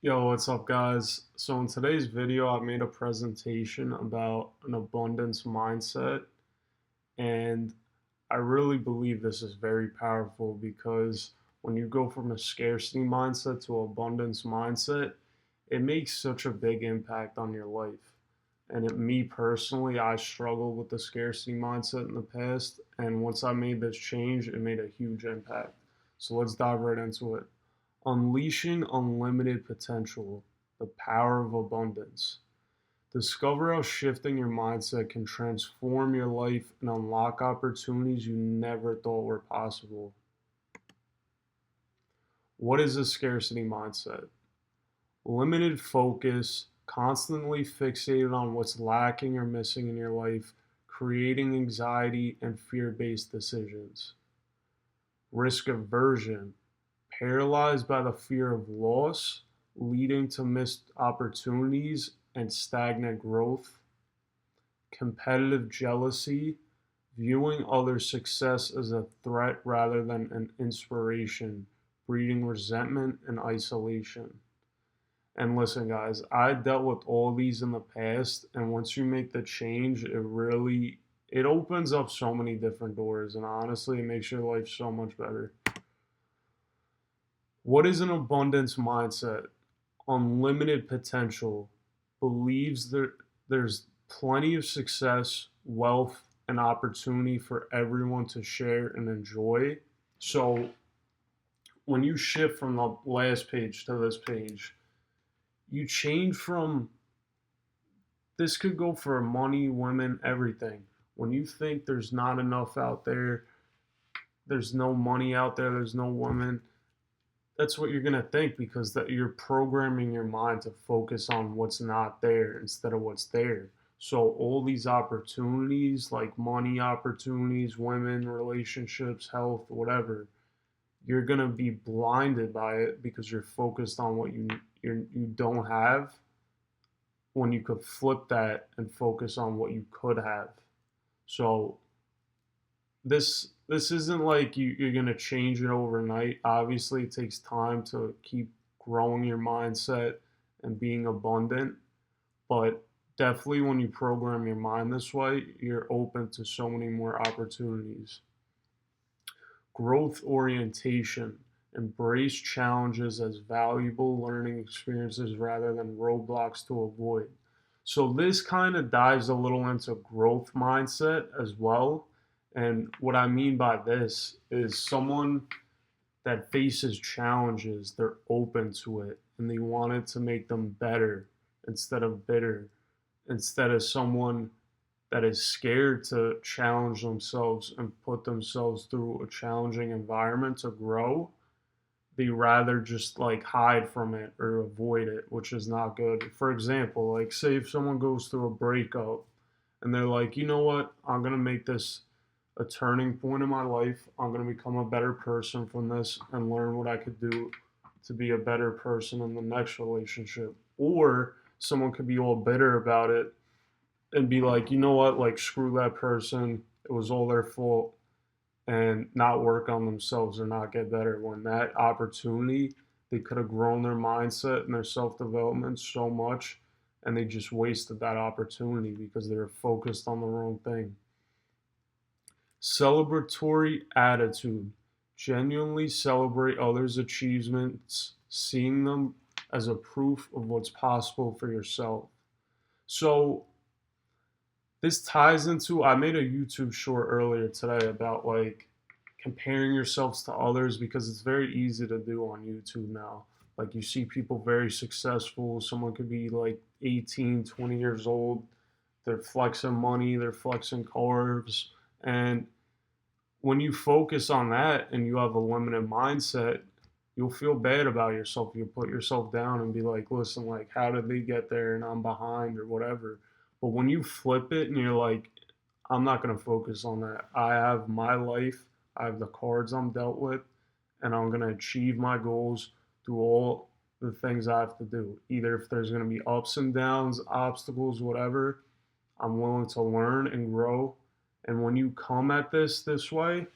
Yo, what's up, guys? So, in today's video, I made a presentation about an abundance mindset, and I really believe this is very powerful because when you go from a scarcity mindset to abundance mindset, it makes such a big impact on your life. Me personally, I struggled with the scarcity mindset in the past, and once I made this change, it made a huge impact. So, let's dive right into it. Unleashing unlimited potential, the power of abundance. Discover how shifting your mindset can transform your life and unlock opportunities you never thought were possible. What is a scarcity mindset? Limited focus, constantly fixated on what's lacking or missing in your life, creating anxiety and fear based decisions. Risk aversion, paralyzed by the fear of loss, leading to missed opportunities and stagnant growth. Competitive jealousy, viewing others' success as a threat rather than an inspiration, breeding resentment and isolation. And listen, guys, I dealt with all these in the past, and once you make the change, it opens up so many different doors, and honestly, it makes your life so much better. What is an abundance mindset? Unlimited potential, believes there's plenty of success, wealth, and opportunity for everyone to share and enjoy. So when you shift from the last page to this page, you change from this could go for money, women, everything. When you think there's not enough out there, there's no money out there, there's no women, that's what you're going to think because that you're programming your mind to focus on what's not there instead of what's there. So all these opportunities like money opportunities, women, relationships, health, whatever, you're going to be blinded by it because you're focused on what you don't have when you could flip that and focus on what you could have. So this isn't like you're gonna change it overnight. Obviously, it takes time to keep growing your mindset and being abundant. But definitely, when you program your mind this way, you're open to so many more opportunities. Growth orientation. Embrace challenges as valuable learning experiences rather than roadblocks to avoid. So, this kind of dives a little into growth mindset as well. And what I mean by this is someone that faces challenges, they're open to it and they want it to make them better instead of bitter, instead of someone that is scared to challenge themselves and put themselves through a challenging environment to grow. They rather just like hide from it or avoid it, which is not good. For example, like say if someone goes through a breakup and they're like, you know what, I'm going to make this a turning point in my life. I'm going to become a better person from this and learn what I could do to be a better person in the next relationship. Or someone could be all bitter about it and be like, you know what, like screw that person. It was all their fault and not work on themselves or not get better. When that opportunity, they could have grown their mindset and their self development so much and they just wasted that opportunity because they were focused on the wrong thing. Celebratory attitude. Genuinely celebrate others' achievements, seeing them as a proof of what's possible for yourself. So, this ties into I made a YouTube short earlier today about like comparing yourselves to others because it's very easy to do on YouTube now. Like you see people very successful, someone could be like 18, 20 years old, they're flexing money, they're flexing cars, and when you focus on that and you have a limited mindset, you'll feel bad about yourself. You'll put yourself down and be like, listen, like, how did they get there and I'm behind or whatever. But when you flip it and you're like, I'm not going to focus on that. I have my life, I have the cards I'm dealt with, and I'm going to achieve my goals through all the things I have to do. Either if there's going to be ups and downs, obstacles, whatever, I'm willing to learn and grow. And when you come at this way,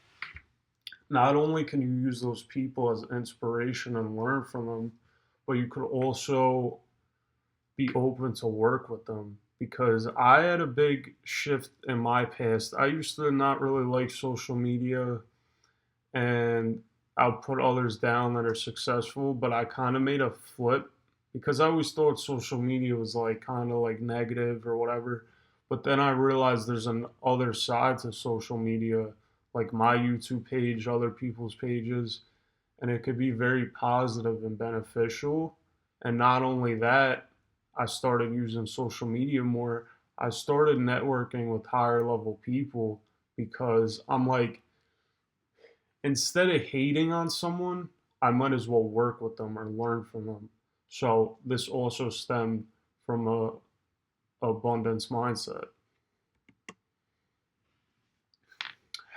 not only can you use those people as inspiration and learn from them, but you could also be open to work with them, because I had a big shift in my past. I used to not really like social media, and I'll put others down that are successful, but I kind of made a flip because I always thought social media was like kind of like negative or whatever. But then I realized there's an other side to social media, like my YouTube page, other people's pages, and it could be very positive and beneficial. And not only that, I started using social media more. I started networking with higher level people because I'm like, instead of hating on someone, I might as well work with them or learn from them. So this also stemmed from a abundance mindset.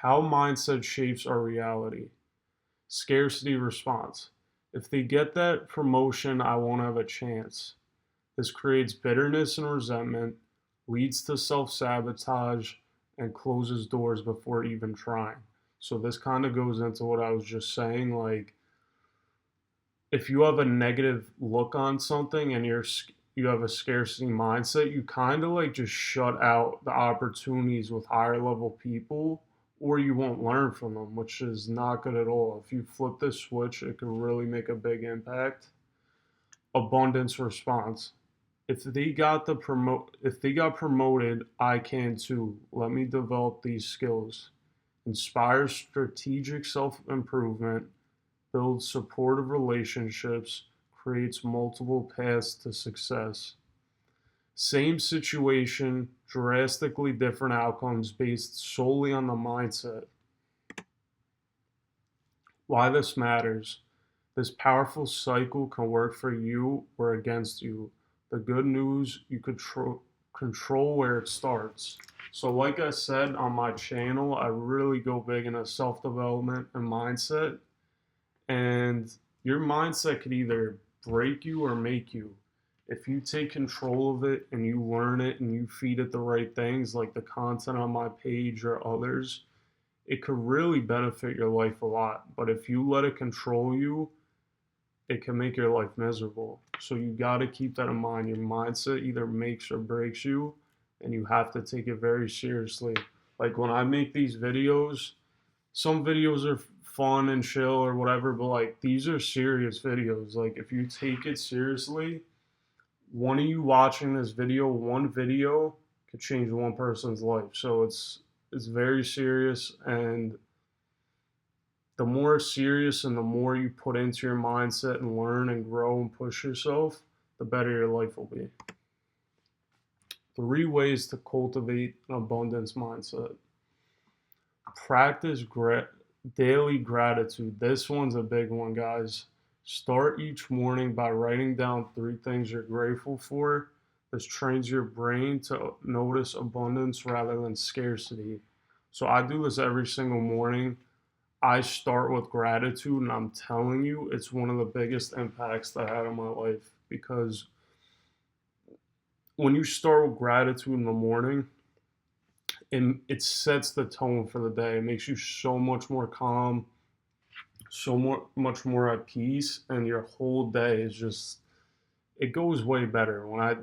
How mindset shapes our reality. Scarcity response. If they get that promotion, I won't have a chance. This creates bitterness and resentment, leads to self sabotage, and closes doors before even trying. So, this kind of goes into what I was just saying. Like, if you have a negative look on something and you have a scarcity mindset, you kind of like just shut out the opportunities with higher level people, or you won't learn from them, which is not good at all. If you flip this switch, it can really make a big impact. Abundance response. If they got promoted, I can too. Let me develop these skills. Inspires strategic self-improvement, builds supportive relationships, creates multiple paths to success. Same situation, drastically different outcomes based solely on the mindset. Why this matters. This powerful cycle can work for you or against you. The good news, you control where it starts. So, like I said on my channel, I really go big into self development and mindset. And your mindset could either break you or make you. If you take control of it and you learn it and you feed it the right things, like the content on my page or others, it could really benefit your life a lot. But if you let it control you, it can make your life miserable. So you got to keep that in mind. Your mindset either makes or breaks you, and you have to take it very seriously. Like when I make these videos, some videos are fun and chill or whatever, but like these are serious videos. Like if you take it seriously, one of you watching this video, one video could change one person's life. So it's very serious, and the more serious and the more you put into your mindset and learn and grow and push yourself, the better your life will be. 3 ways to cultivate an abundance mindset. Practice daily gratitude. This one's a big one, guys. Start each morning by writing down 3 things you're grateful for. This trains your brain to notice abundance rather than scarcity. So I do this every single morning. I start with gratitude, and I'm telling you, it's one of the biggest impacts that I had on my life, because when you start with gratitude in the morning, it sets the tone for the day. It makes you so much more calm, much more at peace, and your whole day is just, it goes way better. When I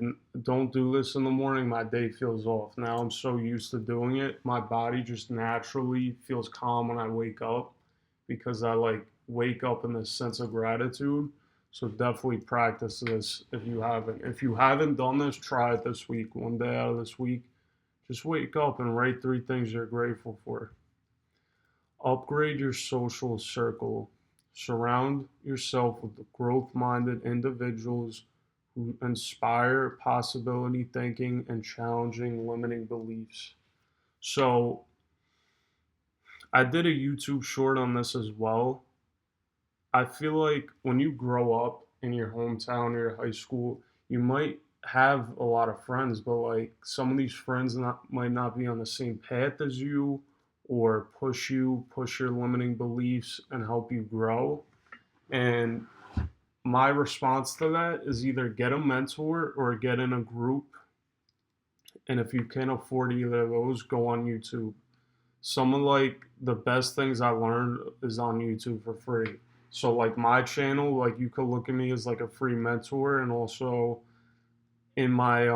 don't do this in the morning, my day feels off. Now I'm so used to doing it, my body just naturally feels calm when I wake up, because I like wake up in this sense of gratitude. So definitely practice this if you haven't. If you haven't done this, try it this week. One day out of this week, just wake up and write 3 things you're grateful for. Upgrade your social circle. Surround yourself with growth minded individuals who inspire possibility thinking and challenging limiting beliefs. So, I did a YouTube short on this as well. I feel like when you grow up in your hometown or your high school, you might have a lot of friends, but like some of these friends might not be on the same path as you, or push your limiting beliefs and help you grow. And my response to that is either get a mentor or get in a group. And if you can't afford either of those, go on YouTube. Some of like the best things I learned is on YouTube for free. So like my channel, like you could look at me as like a free mentor, and also in my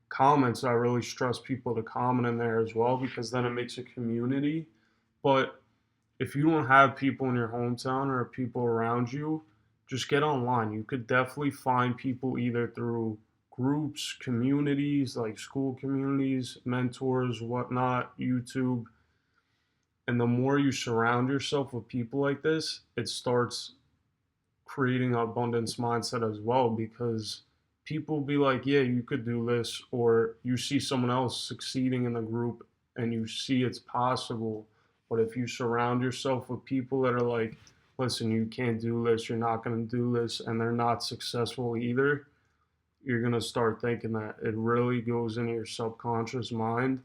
comments, I really stress people to comment in there as well, because then it makes a community. But if you don't have people in your hometown or people around you, just get online. You could definitely find people either through groups, communities, like school communities, mentors, whatnot, YouTube. And the more you surround yourself with people like this, it starts creating an abundance mindset as well, because people be like, yeah, you could do this, or you see someone else succeeding in the group and you see it's possible. But if you surround yourself with people that are like, listen, you can't do this, you're not going to do this, and they're not successful either, you're going to start thinking that. It really goes into your subconscious mind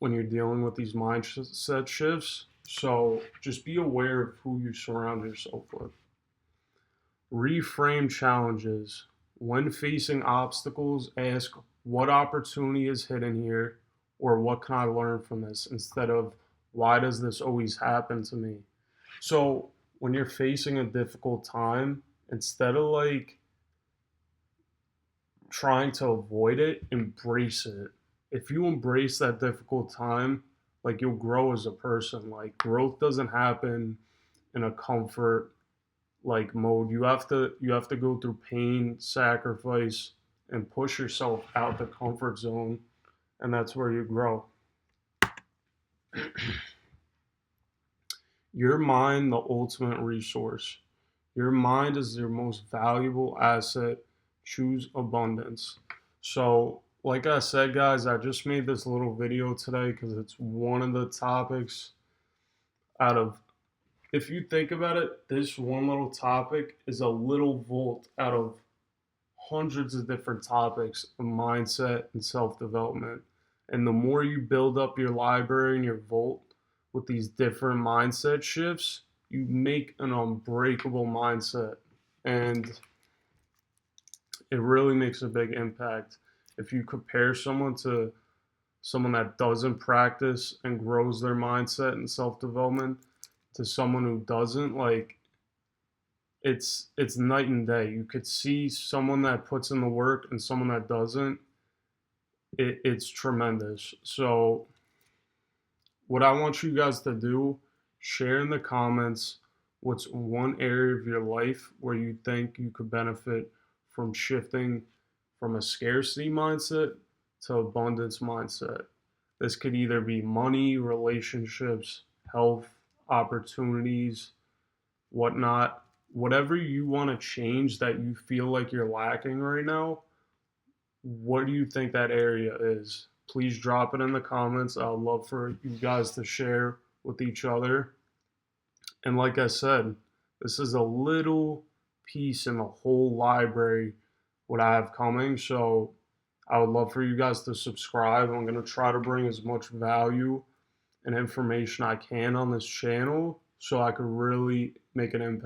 when you're dealing with these mindset shifts. So just be aware of who you surround yourself with. Reframe challenges. When facing obstacles, ask what opportunity is hidden here, or what can I learn from this, instead of why does this always happen to me? So when you're facing a difficult time, instead of like trying to avoid it, embrace it. If you embrace that difficult time, like you'll grow as a person. Like growth doesn't happen in a comfort like mode. You have to go through pain, sacrifice, and push yourself out the comfort zone, and that's where you grow. Your mind, the ultimate resource. Your mind is your most valuable asset. Choose abundance. So, like I said, guys, I just made this little video today because it's one of the topics out of, if you think about it, this one little topic is a little volt out of hundreds of different topics of mindset and self development. And the more you build up your library and your vault with these different mindset shifts, you make an unbreakable mindset. And it really makes a big impact. If you compare someone to someone that doesn't practice and grows their mindset and self development to someone who doesn't, like it's night and day. You could see someone that puts in the work and someone that doesn't. It's tremendous. So what I want you guys to do, share in the comments what's one area of your life where you think you could benefit from shifting from a scarcity mindset to abundance mindset. This could either be money, relationships, health, opportunities, whatnot. Whatever you want to change that you feel like you're lacking right now, what do you think that area is? Please drop it in the comments. I'd love for you guys to share with each other. And like I said, this is a little piece in the whole library what I have coming. So I would love for you guys to subscribe. I'm going to try to bring as much value and information I can on this channel so I could really make an impact.